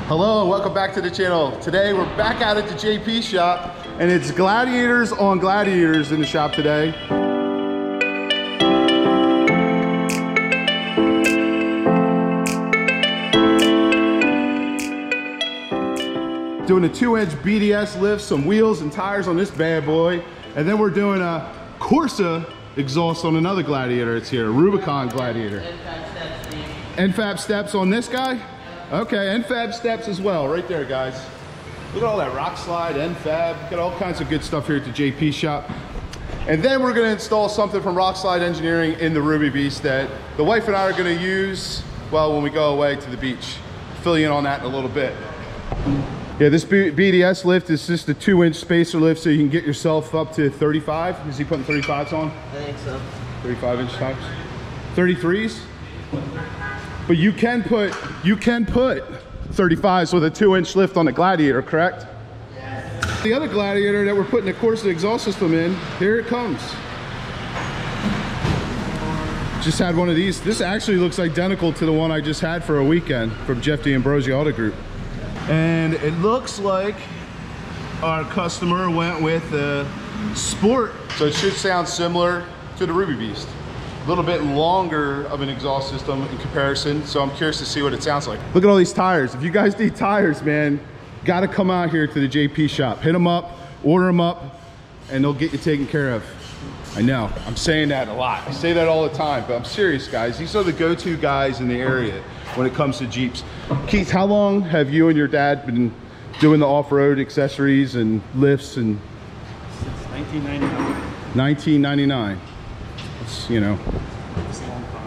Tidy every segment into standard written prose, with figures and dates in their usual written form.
Hello, welcome back to the channel. Today we're back out at the JP shop and it's Gladiators on Gladiators in the shop today. Doing a 2-inch BDS lift, some wheels and tires on this bad boy. And then we're doing a Corsa exhaust on another Gladiator. It's here, a Rubicon Gladiator. N-Fab steps on this guy? Okay, N-Fab steps as well, right there, guys. Look at all that rock slide, N-Fab. Got all kinds of good stuff here at the JP shop. And then we're gonna install something from Rock Slide Engineering in the Ruby Beast that the wife and I are gonna use, well, when we go away to the beach. Fill you in on that in a little bit. Yeah, this BDS lift is just a 2-inch spacer lift so you can get yourself up to 35. Is he putting 35s on? I think so. 35-inch tires? 33s? But you can put 35s with a 2-inch lift on the Gladiator, correct? Yes. The other Gladiator that we're putting the Corsa exhaust system in, here it comes. Just had one of these. This actually looks identical to the one I just had for a weekend from Jeff D'Ambrosio Auto Group. And it looks like our customer went with the Sport. So it should sound similar to the Ruby Beast. A little bit longer of an exhaust system in comparison, so I'm curious to see what it sounds like. Look at all these tires. If you guys need tires, man, gotta come out here to the JP shop. Hit them up, order them up, and they'll get you taken care of. I know, I'm saying that a lot. I say that all the time, but I'm serious, guys. These are the go-to guys in the area when it comes to Jeeps. Keith, how long have you and your dad been doing the off-road accessories and lifts? And since 1999. 1999. You know,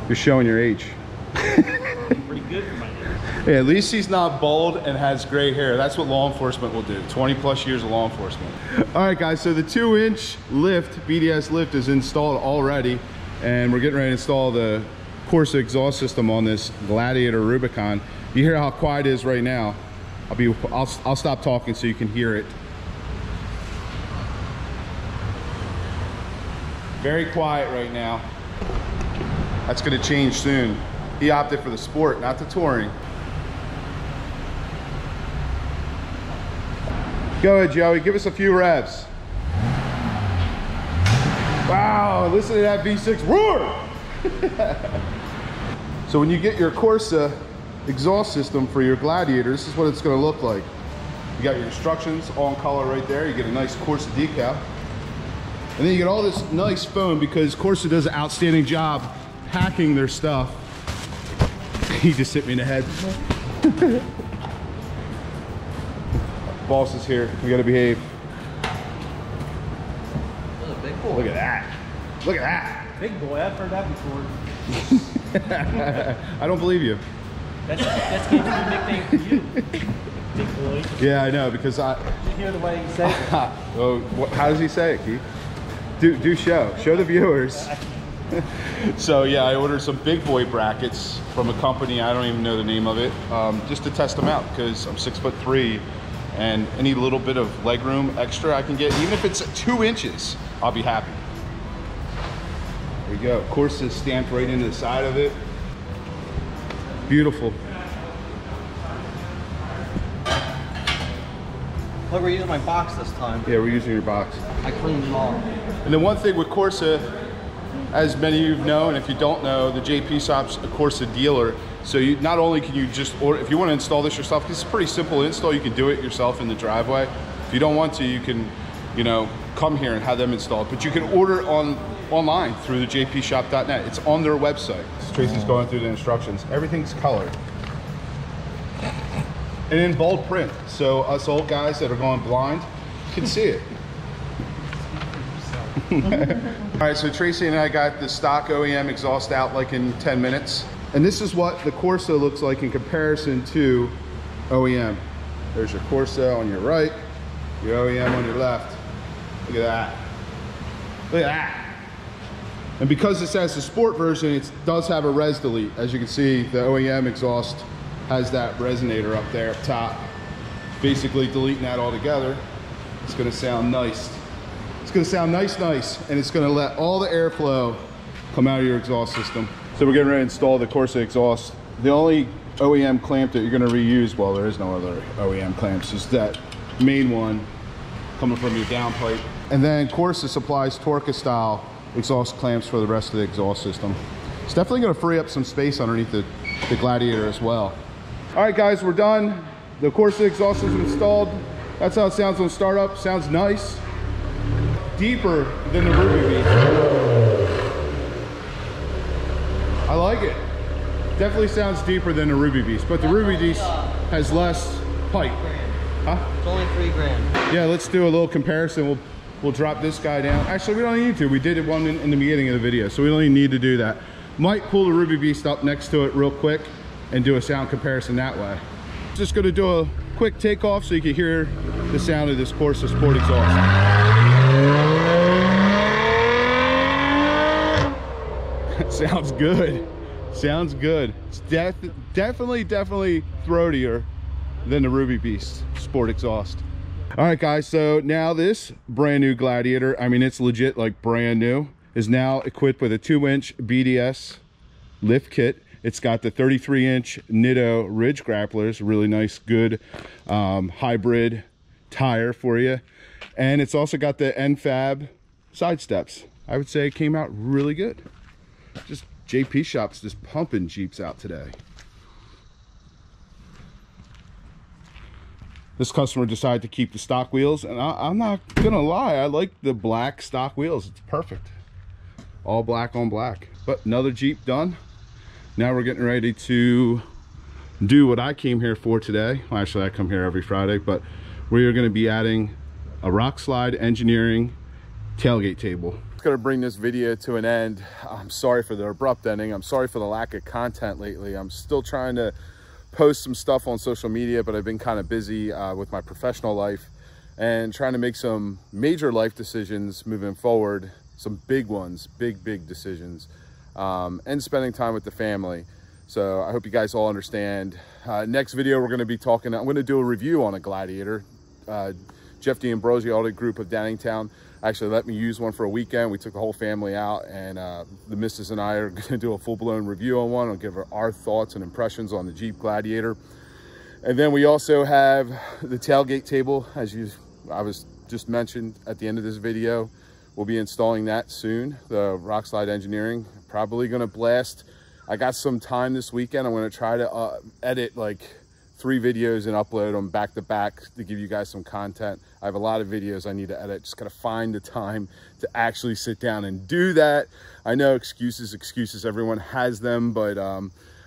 you're showing your age. Pretty good for my age. Yeah, at least he's not bald and has gray hair. That's what law enforcement will do. 20 plus years of law enforcement. All right, guys, so the 2-inch lift, BDS lift, is installed already, and we're getting ready to install the Corsa exhaust system on this Gladiator Rubicon. You hear how quiet it is right now. I'll stop talking so you can hear it. Very quiet right now. That's gonna change soon. He opted for the Sport, not the Touring. Go ahead, Joey, give us a few revs. Wow, listen to that V6 roar! So when you get your Corsa exhaust system for your Gladiator, this is what it's gonna look like. You got your instructions all in color right there. You get a nice Corsa decal. And then you get all this nice foam because Corsa does an outstanding job packing their stuff. He just hit me in the head. Boss is here. We gotta behave. That's a big boy. Look at that. Look at that. Big boy, I've heard that before. I don't believe you. That's going to be a nickname for you. Big boy. Yeah, I know, because I... Did you hear the way he says it? Oh, how does he say it, Keith? Do show the viewers. So yeah, I ordered some big boy brackets from a company, I don't even know the name of it, just to test them out because I'm 6'3", and any little bit of leg room extra I can get, even if it's 2 inches, I'll be happy. There you go. Of course, it's stamped right into the side of it. Beautiful. Look, we're using my box this time. Yeah, we're using your box. I cleaned them all. And the one thing with Corsa, as many of you know, and if you don't know, the JP shop's a Corsa dealer. So you not only can you just order, if you want to install this yourself, because it's a pretty simple install, you can do it yourself in the driveway. If you don't want to, you can, you know, come here and have them installed. But you can order it online through the jpshop.net. It's on their website. Tracy's going through the instructions. Everything's colored. And in bold print, so us old guys that are going blind can see it. All right, so Tracy and I got the stock OEM exhaust out like in 10 minutes. And this is what the Corsa looks like in comparison to OEM. There's your Corsa on your right, your OEM on your left. Look at that. Look at that. And because this has the Sport version, it does have a res delete. As you can see, the OEM exhaust has that resonator up there up top. Basically deleting that all together. It's gonna sound nice. It's gonna sound nice, and it's gonna let all the airflow come out of your exhaust system. So we're getting ready to install the Corsa exhaust. The only OEM clamp that you're going to reuse, well, there is no other OEM clamps, is that main one coming from your downpipe. And then Corsa supplies Torca style exhaust clamps for the rest of the exhaust system. It's definitely going to free up some space underneath the Gladiator as well. All right, guys, we're done. The Corsa exhaust is installed. That's how it sounds on startup. Sounds nice. Deeper than the Ruby Beast. I like it. Definitely sounds deeper than the Ruby Beast, but the Ruby Beast has less pipe. Huh? It's only $3,000. Yeah, let's do a little comparison. We'll drop this guy down. Actually, we don't need to. We did it one in the beginning of the video, so we don't even need to do that. Might pull the Ruby Beast up next to it real quick and do a sound comparison that way. Just gonna do a quick takeoff so you can hear the sound of this Corsa Sport exhaust. Sounds good. Sounds good. It's definitely throatier than the Ruby Beast Sport exhaust. All right, guys, so now this brand new Gladiator, I mean, it's legit like brand new, is now equipped with a 2-inch BDS lift kit. It's got the 33-inch Nitto ridge grapplers, really nice, good hybrid tire for you. And it's also got the N-Fab side steps. I would say it came out really good. Just JP Shop's just pumping Jeeps out today. This customer decided to keep the stock wheels, and I'm not gonna lie, I like the black stock wheels. It's perfect. All black on black. But another Jeep done. Now we're getting ready to do what I came here for today. Well, actually, I come here every Friday, but we are gonna be adding a rock slide engineering tailgate table. It's gonna bring this video to an end. I'm sorry for the abrupt ending. I'm sorry for the lack of content lately. I'm still trying to post some stuff on social media, but I've been kind of busy with my professional life and trying to make some major life decisions moving forward, some big ones, big decisions, and spending time with the family. So I hope you guys all understand. Next video, we're going to be talking, I'm going to do a review on a Gladiator. Jeff D'Ambrosio Auto Group of Downingtown actually let me use one for a weekend. We took the whole family out, and the missus and I are going to do a full-blown review on one. I'll give her our thoughts and impressions on the Jeep Gladiator. And then we also have the tailgate table, as I was just mentioned at the end of this video. We'll be installing that soon, the Rock Slide Engineering. Probably going to blast. I got some time this weekend. I'm going to try to edit like 3 videos and upload them back to back to give you guys some content. I have a lot of videos I need to edit. Just got to find the time to actually sit down and do that. I know excuses, everyone has them, but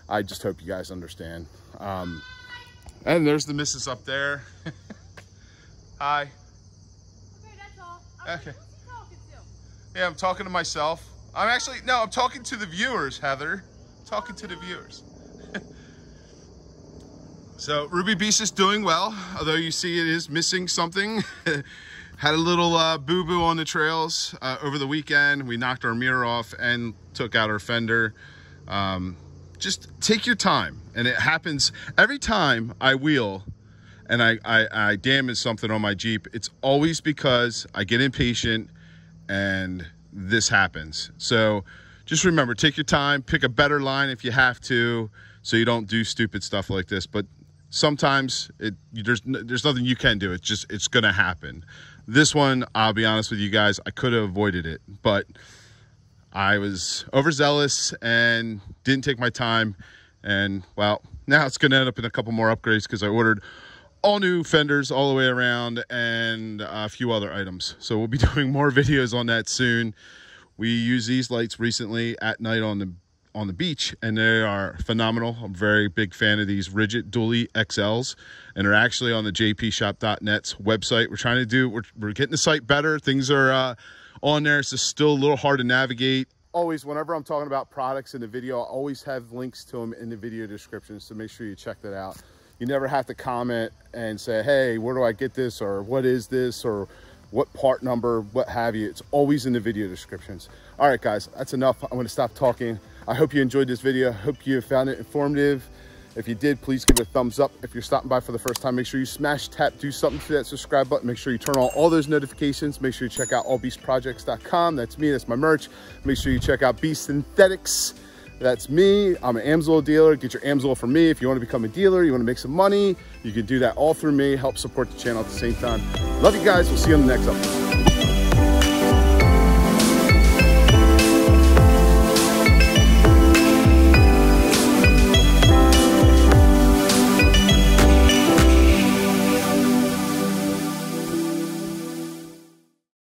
I just hope you guys understand. And there's the missus up there. Hi. Okay, that's all. Okay. Who's he talking to? Yeah, I'm talking to myself. I'm talking to the viewers, Heather. Talking to the viewers. So Ruby Beast is doing well, although you see it is missing something. Had a little boo-boo on the trails over the weekend. We knocked our mirror off and took out our fender. Just take your time, and it happens every time I wheel and I damage something on my Jeep. It's always because I get impatient and this happens. So just remember, take your time, pick a better line if you have to, so you don't do stupid stuff like this. But sometimes there's nothing you can do. It's gonna happen. This one, I'll be honest with you guys, I could have avoided it, but I was overzealous and didn't take my time. And well, now it's gonna end up in a couple more upgrades because I ordered all new fenders all the way around and a few other items. So we'll be doing more videos on that soon. We use these lights recently at night on the beach, and they are phenomenal. I'm a very big fan of these rigid dually XLs, and they're actually on the jpshop.net's website. We're getting the site better. Things are on there. It's just still a little hard to navigate. Always, whenever I'm talking about products in the video, I always have links to them in the video description, so make sure you check that out. You never have to comment and say, hey, where do I get this, or what is this, or what part number, what have you. It's always in the video descriptions. All right, guys, that's enough. I'm going to stop talking. I hope you enjoyed this video. I hope you found it informative. If you did, please give it a thumbs up. If you're stopping by for the first time, make sure you smash, tap, do something to that subscribe button. Make sure you turn on all those notifications. Make sure you check out allbeastprojects.com. That's me, that's my merch. Make sure you check out Beast Synthetics. That's me. I'm an Amsoil dealer. Get your Amsoil from me. If you want to become a dealer, you want to make some money, you can do that all through me. Help support the channel at the same time. Love you guys. We'll see you on the next episode.